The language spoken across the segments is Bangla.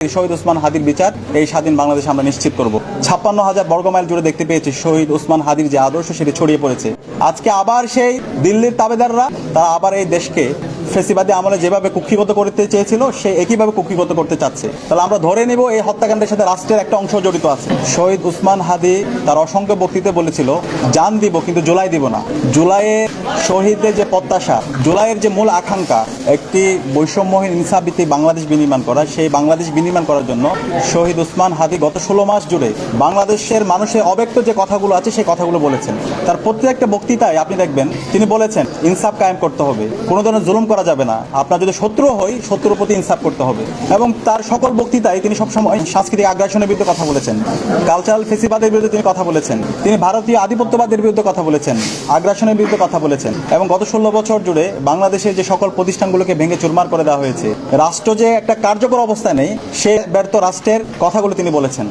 শহীদ ওসমান হাদির বিচার এই স্বাধীন বাংলাদেশে আমরা নিশ্চিত করব। ৫৬,০০০ বর্গমাইল জুড়ে দেখতে পেয়েছি শহীদ ওসমান হাদির যে আদর্শ সেটি ছড়িয়ে পড়েছে। আজকে আবার সেই দিল্লির তাবেদাররা তারা আবার এই দেশকে ফেসিবাদী আমলে যেভাবে কুক্ষিগত করতে চেয়েছিল সে একইভাবে কুক্ষিগত করতে চাচ্ছে। তাহলে আমরা ধরে নেব এই হত্যাকাণ্ডের সাথে রাষ্ট্রের একটা অংশ জড়িত আছে। শহীদ ওসমান হাদি তার অসংখ্য বক্তৃতায় বলেছিল, জান দিব কিন্তু জুলাই দিব না। জুলাইয়ে শহীদদের যে প্রত্যাশা, জুলাইয়ের যে মূল আকাঙ্ক্ষা একটি বৈষম্যহীন ইনসাফ ভিত্তিক বাংলাদেশ বিনির্মাণ করা, সেই বাংলাদেশ বিনির্মাণ করার জন্য শহীদ ওসমান হাদি গত ১৬ মাস জুড়ে বাংলাদেশের মানুষের অব্যক্ত যে কথাগুলো আছে সেই কথাগুলো বলেছেন। তার প্রত্যেকটা বক্তৃতায় আপনি দেখবেন তিনি বলেছেন ইনসাফ কায়েম করতে হবে, কোনো ধরনের জুলুম করা যাবে না, আপনার যদি শত্রু হয় শত্রুর প্রতি ইনসাফ করতে হবে। এবং তার সকল বক্তৃতায় তিনি সবসময় সাংস্কৃতিক আগ্রাসনের বিরুদ্ধে কথা বলেছেন, কালচারাল ফেসিবাদের বিরুদ্ধে তিনি কথা বলেছেন, তিনি ভারতীয় আধিপত্যবাদের বিরুদ্ধে কথা বলেছেন, আগ্রাসনের বিরুদ্ধে কথা বলেছেন। এবং গত ১৬ বছর জুড়ে বাংলাদেশের যে সকল প্রতিষ্ঠানগুলোকে ভেঙে চুরমার করে দেওয়া হয়েছে, রাষ্ট্র যে একটা কার্যকর অবস্থায় নেই সে ব্যর্থ রাষ্ট্রের কথাগুলো তিনি বলেছেন।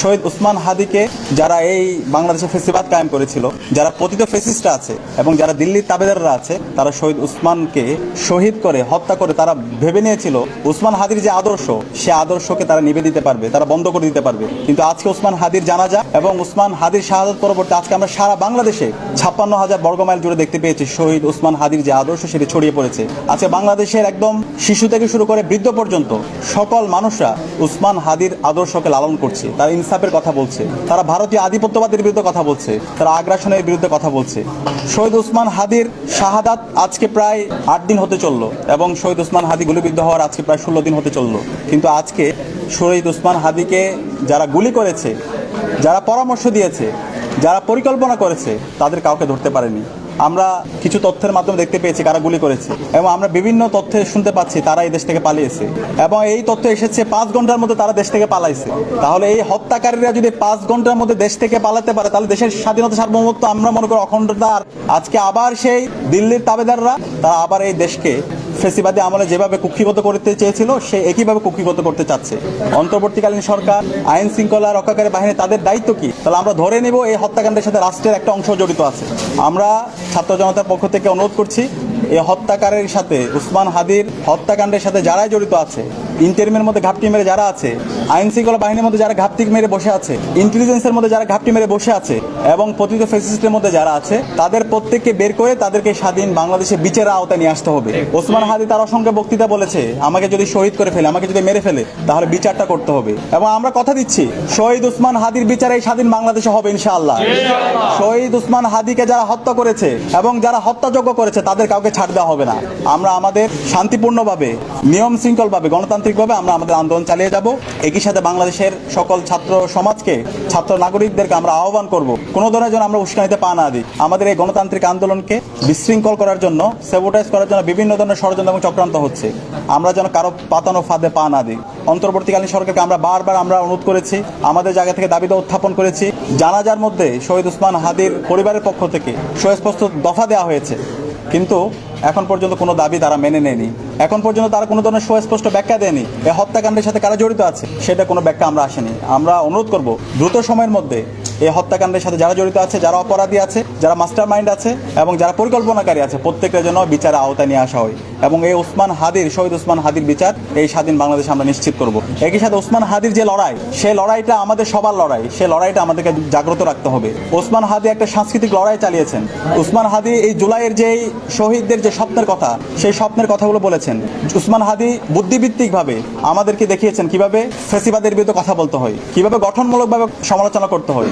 শহীদ ওসমান হাদিকে যারা এই বাংলাদেশে ফেসিবাদ কায়েম করেছিল, যারা পতিত ফেসিস্টরা আছে এবং যারা দিল্লির তাবেদাররা আছে, তারা শহীদ ওসমানকে শহীদ করে হত্যা করে তারা ভেবে নিয়েছিল ওসমান হাদির যে আদর্শ সে আদর্শকে তারা নিবে দিতে পারবে, তারা বন্ধ করে দিতে পারবে। কিন্তু আজকে ওসমান হাদির জানাজা এবং ওসমান হাদির শাহাদত পরবর্তী আজকে আমরা সারা বাংলাদেশে ৫৬,০০০ বর্গমাইল জুড়ে দেখতে পেয়েছি শহীদ ওসমান হাদির যে আদর্শ সেটি ছড়িয়ে পড়েছে। আজকে বাংলাদেশের একদম শিশু থেকে শুরু করে বৃদ্ধ পর্যন্ত সকল মানুষরা ওসমান হাদির আদর্শকে লালন করছে, তারা ইনসাফের কথা বলছে, তারা ভারতীয় আধিপত্যবাদের বিরুদ্ধে কথা বলছে, তারা আগ্রাসনের বিরুদ্ধে কথা বলছে। শহীদ ওসমান হাদির শাহাদাত আজকে প্রায় ৮ দিন হতে চললো এবং শহীদ ওসমান হাদি গুলিবিদ্ধ হওয়ার আজকে প্রায় ১৬ দিন হতে চললো। কিন্তু আজকে শহীদ ওসমান হাদিকে যারা গুলি করেছে, যারা পরামর্শ দিয়েছে, যারা পরিকল্পনা করেছে, তাদের কাউকে ধরতে পারেনি। আমরা কিছু তথ্যের মাধ্যমে দেখতে পেয়েছি কারা গুলি করেছে এবং আমরা বিভিন্ন তথ্যে শুনতে পাচ্ছি তারা এই দেশ থেকে পালিয়েছে এবং এই তথ্য এসেছে ৫ ঘন্টার মধ্যে তারা দেশ থেকে পালাইছে। তাহলে এই হত্যাকারীরা যদি ৫ ঘন্টার মধ্যে দেশ থেকে পালাতে পারে তাহলে দেশের স্বাধীনতা সার্বভৌমত্ব আমরা মনে করি অখণ্ডতা। আজকে আবার সেই দিল্লির তাবেদাররা তারা আবার এই দেশকে ফেসিবাদী আমলে যেভাবে কুক্ষিগত করতে চেয়েছিল সে একইভাবে কুক্ষিগত করতে চাচ্ছে। অন্তর্বর্তীকালীন সরকার, আইন শৃঙ্খলা রক্ষাকারী বাহিনী, তাদের দায়িত্ব কি? তাহলে আমরা ধরে নেব এই হত্যাকাণ্ডের সাথে রাষ্ট্রের একটা অংশ জড়িত আছে। আমরা ছাত্র জনতার পক্ষ থেকে অনুরোধ করছি এই হত্যাকারীর সাথে, ওসমান হাদির হত্যাকাণ্ডের সাথে যারাই জড়িত আছে, ইন্টারিমের মধ্যে ঘাপটি মেরে যারা আছে, আইন শৃঙ্খলা বাহিনীর মধ্যে যারা ঘাপটি মেরে বসে আছে, ইন্টেলিজেন্সের মধ্যে যারা ঘাপটি মেরে বসে আছে এবং পতিত ফ্যাসিস্টের মধ্যে যারা আছে, তাদের প্রত্যেককে বের করে তাদেরকে স্বাধীন বাংলাদেশে বিচারের আওতায় নিয়ে আসতে হবে। ওসমান হাদি তার অসংখ্য বক্তৃতা বলেছে আমাকে যদি শহীদ করে ফেলে, আমাকে যদি মেরে ফেলে তাহলে বিচারটা করতে হবে। এবং আমরা কথা দিচ্ছি শহীদ ওসমান হাদির বিচার এই স্বাধীন বাংলাদেশে হবে ইনশাআল্লাহ। শহীদ ওসমান হাদিকে যারা হত্যা করেছে এবং যারা হত্যাযজ্ঞ করেছে তাদের কাউকে ছাড় দেওয়া হবে না। আমরা আমাদের শান্তিপূর্ণভাবে, নিয়ম শৃঙ্খলভাবে, গণতান্ত্রিকভাবে আমরা আমাদের আন্দোলন চালিয়ে যাব। একই সাথে বাংলাদেশের সকল ছাত্র সমাজকে, ছাত্র নাগরিকদেরকে আমরা আহ্বান করব কোনো ধরনের যেন আমরা উস্কানিতে পা না দিই। আমাদের এই গণতান্ত্রিক আন্দোলনকে বিশৃঙ্খল করার জন্য, সেবোটাইজ করার জন্য বিভিন্ন ধরনের ষড়যন্ত্র এবং চক্রান্ত হচ্ছে, আমরা যেন কারো পাতানো ফাঁদে পা না দিই। অন্তর্বর্তীকালীন সরকারকে আমরা বারবার অনুরোধ করেছি, আমাদের জায়গা থেকে দাবি উত্থাপন করেছি। জানাজার মধ্যে শহীদ ওসমান হাদির পরিবারের পক্ষ থেকে সুস্পষ্ট দফা দেওয়া হয়েছে, কিন্তু এখন পর্যন্ত কোনো দাবি তারা মেনে নেয়নি। এখন পর্যন্ত তারা কোনো ধরনের সুস্পষ্ট ব্যাখ্যা দেয়নি এই হত্যাকাণ্ডের সাথে কারা জড়িত আছে সেটা কোনো ব্যাখ্যা আমরা আসেনি। আমরা অনুরোধ করব দ্রুত সময়ের মধ্যে এই হত্যাকাণ্ডের সাথে যারা জড়িত আছে, যারা অপরাধী আছে, যারা মাস্টার মাইন্ড আছে এবং যারা পরিকল্পনাকারী আছে প্রত্যেকের জন্য বিচারের আওতায় নিয়ে আসা হয় এবং এই ওসমান হাদির, শহীদ ওসমান হাদির বিচার এই স্বাধীন বাংলাদেশে আমরা নিশ্চিত করব। একই সাথে ওসমান হাদির যে লড়াই, সেই লড়াইটা আমাদের সবার লড়াই, সেই লড়াইটা আমাদেরকে জাগ্রত রাখতে হবে। ওসমান হাদি একটা সাংস্কৃতিক লড়াই চালিয়েছেন। ওসমান হাদি এই জুলাইয়ের যে শহীদদের যে স্বপ্নের কথা, সেই স্বপ্নের কথাগুলো বলেছেন। ওসমান হাদি বুদ্ধিভিত্তিকভাবে আমাদেরকে দেখিয়েছেন কিভাবে ফ্যাসিবাদের বিরুদ্ধে কথা বলতে হয়, কিভাবে গঠনমূলকভাবে সমালোচনা করতে হয়।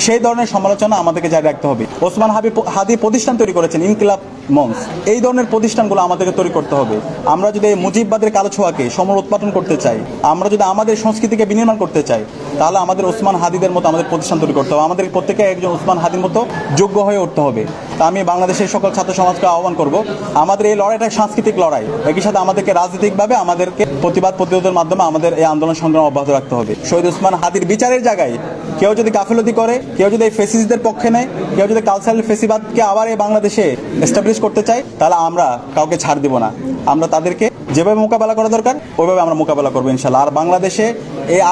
সেই ধরনের সমালোচনা আমাদেরকে জারি রাখতে হবে। ওসমান হাদি প্রতিষ্ঠান তৈরি করেছেন, ইনকিলাব মঞ্চ, এই ধরনের প্রতিষ্ঠানগুলো আমাদেরকে তৈরি করতে হবে। আমরা যদি এই মুজিববাদের কালো ছোঁয়াকে সমূল উৎপাদন করতে চাই, আমরা যদি আমাদের সংস্কৃতিকে বিনির্মাণ করতে চাই, তাহলে আমাদের ওসমান হাদিদের মতো আমাদের প্রতিষ্ঠান তৈরি করতে হবে। আমাদের প্রত্যেকে একজন ওসমান হাদির মতো যোগ্য হয়ে উঠতে হবে। তা আমি বাংলাদেশের সকল ছাত্র সমাজকে আহ্বান করব, আমাদের এই লড়াইটা সাংস্কৃতিক লড়াই, একই সাথে আমাদেরকে রাজনৈতিকভাবে আমাদেরকে প্রতিবাদ প্রতিরোধের মাধ্যমে আমাদের এই আন্দোলন সংগ্রাম অব্যাহত রাখতে হবে। শহীদ ওসমান হাদির বিচারের জায়গায় কেউ যদি গাফিলতি করে, কেউ যদি এই ফেসিস্টদের পক্ষে নেয়, কেউ যদি কালচারাল ফেসিবাদকে আবার এই বাংলাদেশে এস্টাবলিশ করতে চায়, তাহলে আমরা কাউকে ছাড় দিব না। আমরা তাদেরকে যেভাবে মোকাবেলা করা দরকার ওইভাবে আমরা মোকাবেলা করবো ইনশাল্লাহ। আর বাংলাদেশে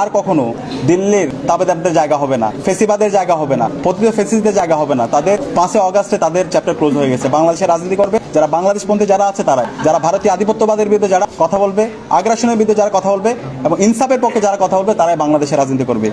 আর কখনো দিল্লির তাবেদারদের জায়গা হবে না, ফেসিবাদের জায়গা হবে না, প্রতিটি ফেসিস্টদের জায়গা হবে না। তাদের 5 আগস্টে তাদের চ্যাপ্টার ক্লোজ হয়ে গেছে। বাংলাদেশে রাজনীতি করবে যারা বাংলাদেশপন্থী যারা আছে তারাই, যারা ভারতীয় আধিপত্যবাদের বিরুদ্ধে যারা কথা বলবে, আগ্রাসনের বিরুদ্ধে যারা কথা বলবে এবং ইনসাফের পক্ষে যারা কথা বলবে, তারাই বাংলাদেশের রাজনীতি করবে।